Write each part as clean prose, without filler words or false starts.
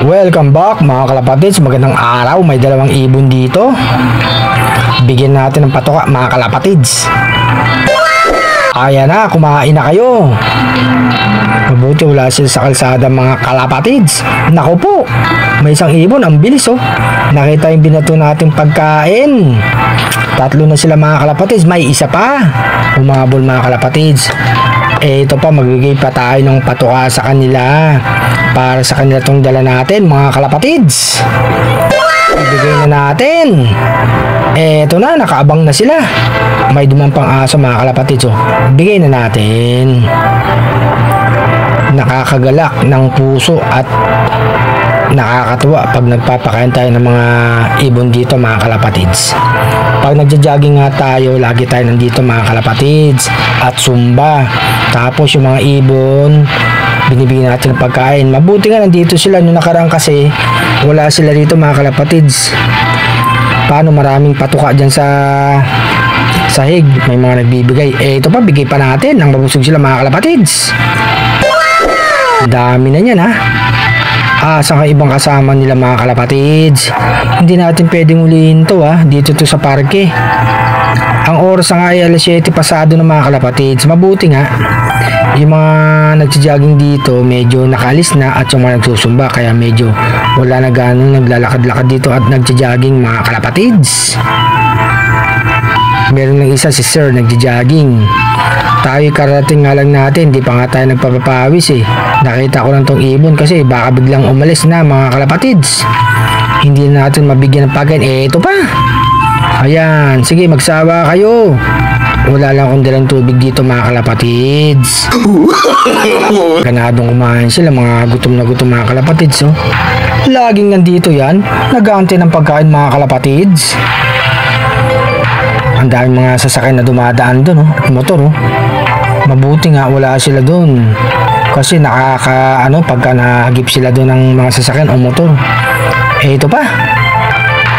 Welcome back mga kalapatids, magandang araw. May dalawang ibon dito. Bigyan natin ng patuka mga kalapatids. Ayan na, kumain na kayo. Mabuti wala sila sa kalsada mga kalapatids. Naku po, may isang ibon, ang bilis oh. Nakita yung binato nating pagkain. Tatlo na sila mga kalapatids, may isa pa umabol mga kalapatids. Ito pa, magbigay pa tayo ng patuka sa kanila. Para sa kanila itong dala natin mga kalapatids. Ibigay na natin. Eto na, nakaabang na sila. May dumang pang aso mga kalapatids oh. Bigay na natin. Nakakagalak ng puso at nakakatuwa pag nagpapakain tayo ng mga ibon dito mga kalapatids. Pag nagja-jogging nga tayo, lagi tayo nandito mga kalapatids at zumba. Tapos yung mga ibon, binibigyan natin ng pagkain. Mabuti nga nandito sila. Nung nakaraan kasi wala sila dito mga kalapatids. Paano maraming patuka dyan sa sahig, may mga nagbibigay. Ito pa, bigay pa natin nang mabusog sila mga kalapatids. Dami na yan ha. Sa ibang kasama nila mga kalapatids. Hindi natin pwedeng ulihin to ha. Dito to sa parke. Ang oras nga ay alas 7 pasado ng mga kalapatids. Mabuti nga yung mga nagja-jogging dito medyo nakaalis na at yung mga nagsusumba, kaya medyo wala na ganong naglalakad-lakad dito at nagja-jogging mga kalapatids. Meron ng isa si Sir nagja-jogging. Tayo karating nga lang natin, di pa nga tayo nagpapapawis eh. Nakita ko lang tong ibon kasi baka biglang umalis na mga kalapatids. Hindi na natin mabigyan ng pagkain. Ito pa. Ayan, sige magsawa kayo. Wala lang akong dalang tubig dito mga kalapatids. Ganadong kumain sila, mga gutom na gutom mga kalapatids oh. Laging nandito yan, nag-aantay ng pagkain mga kalapatids. Ang daming mga sasakyan na dumadaan doon oh, at motor oh. Mabuti nga wala sila doon. Kasi pagka nahagip sila doon ng mga sasakyan o motor. Ito pa.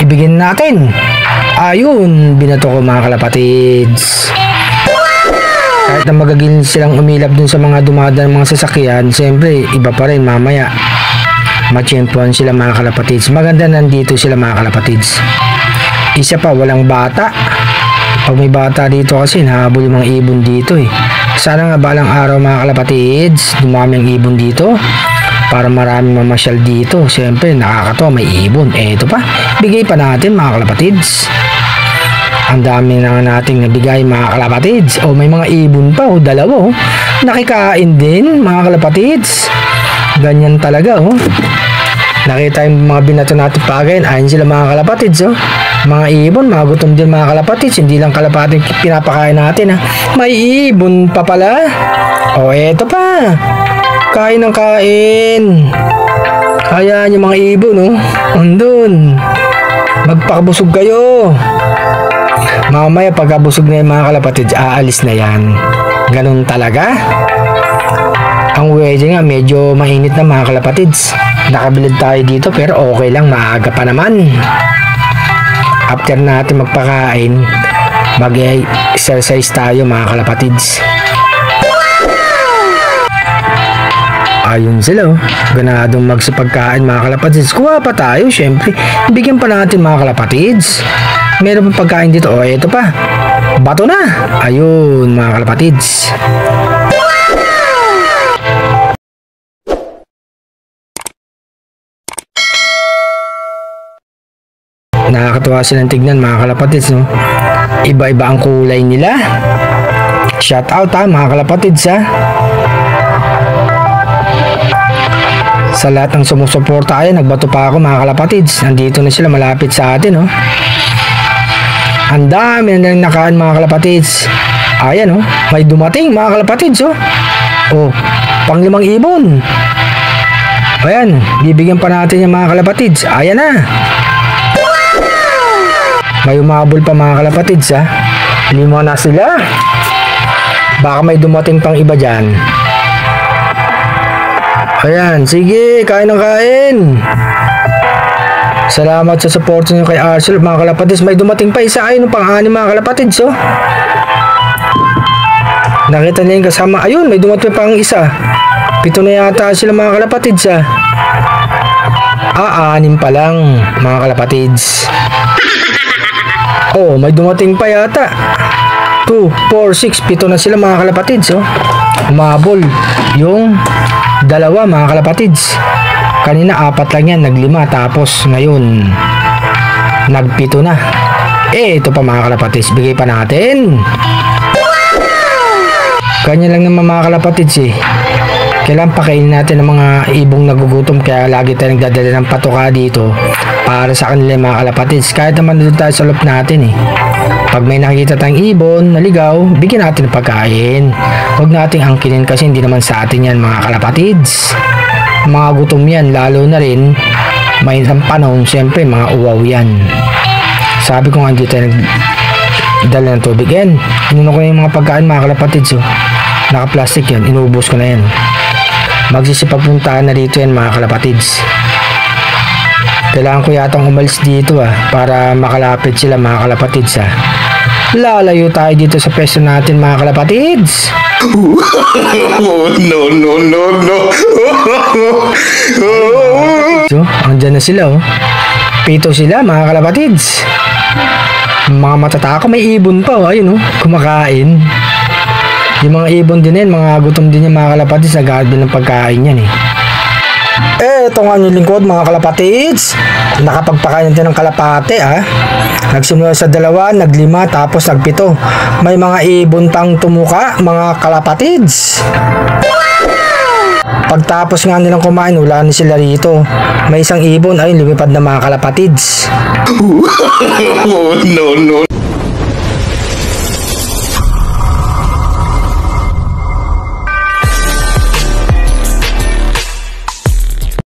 Ibigin natin. Ayun, binato ko mga kalapatids. Kahit na magagil silang umilap dun sa mga dumadaan mga sasakyan, siyempre iba pa rin mamaya. Matsyempuan sila mga kalapatids. Maganda nandito sila mga kalapatids. Isa pa, walang bata. Pag may bata dito kasi nahabol yung mga ibon dito eh. Sana nga balang araw mga kalapatids, dumami ang ibon dito para maraming mamasyal dito. Siyempre nakakatawa, may ibon. Eto pa, bigay pa natin mga kalapatids. Ang dami na nating nabigay mga kalapatids. O may mga ibon pa o dalawa oh. Nakikain din mga kalapatids. Ganyan talaga oh. Nakita yung mga binato natin pagkain, ayun sila mga kalapatids oh. Mga ibon, mga gutom din mga kalapatids. Hindi lang kalapatids pinapakain natin ha. May ibon pa pala. O eto pa. Kain ng kain. Ayan yung mga ibon oh. Andun. Magpakabusog kayo. Mamaya pagkabusog na yung mga kalapatids, aalis na yan. Ganun talaga. Ang weather nga medyo mainit na mga kalapatids. Nakabilid tayo dito pero okay lang, maaga pa naman. After natin magpakain, mag-exercise tayo mga kalapatids. Ayun sila oh. Ganadong magsipagkain mga kalapatids. Kuha pa tayo syempre. Bigyan pa natin mga kalapatids. Meron pa pagkain dito. O eto pa. Bato na. Ayun mga kalapatids. Nakakatuwa silang tignan mga kalapatids no? Iba-iba ang kulay nila. Shout out ha mga kalapatids ha. Sa lahat ng sumusuporta, ayan, nagbato pa ako mga kalapatids. Nandito na sila malapit sa atin oh. Ang dami na nakaan mga kalapatids. Ayan oh, may dumating mga kalapatids oh. Oh, pang 5 ibon. Ayan, bibigyan pa natin yung mga kalapatids. Ayan na. May umabol pa mga kalapatids ha. 5 na sila. Baka may dumating pang iba dyan. Ayan, sige, kain ng kain. Salamat sa support nyo kay Arcel mga kalapatids. May dumating pa isa, ayun pang 6 mga kalapatids oh. Nakita niya yung kasama. Ayun, may dumating pang isa. 7 na yata sila mga kalapatids ah. Anim pa lang, mga kalapatids. Oh, may dumating pa yata. 2, 4, 6, 7 na sila mga kalapatids. Oh. Umabol yung dalawa mga kalapatids. Kanina 4 lang yan, nag-5. Tapos ngayon, nag-7 na. Ito pa mga kalapatids, bigay pa natin. Ganyan lang naman mga kalapatids eh. Kailangan pakainin natin ng mga ibong nagugutom, kaya lagi tayo nagdadala ng patuka dito para sa kanila mga kalapatids. Kahit naman doon tayo sa loob natin eh. Pag may nakikita tayong ibon, naligaw, bigyan natin ng pagkain. Huwag nating angkinin kasi hindi naman sa atin yan mga kalapatids. Mga gutom yan, lalo na rin may isang panahon, syempre mga uwaw yan. Sabi ko nga dito tayo nagdala ng tubig yan. Inuno ko yung mga pagkain mga kalapatids oh. Naka-plastic yan, inubos ko na yan. Magsisipagpuntahan na dito yan mga kalapatids. Kailangan ko yatang umalis dito para makalapit sila mga kalapatids Lalayo tayo dito sa pwesto natin mga kalapatids. No, no, no, no. So, andyan na sila 7 sila mga kalapatids. Mga matataka, may ibon pa ayun kumakain. Yung mga ibon din yan, mga gutom din yan mga kalapatids, nag-aad din ng pagkain yan Ito nga yung lingkod mga kalapatids. Nakapagpakain natin ng kalapate Nagsimula sa 2, nag-5, tapos nag-7. May mga ibon pang tumuka mga kalapatids. Pagtapos nga nilang kumain, wala na sila rito. May isang ibon, ayun, lumipad na mga kalapatids. No, no.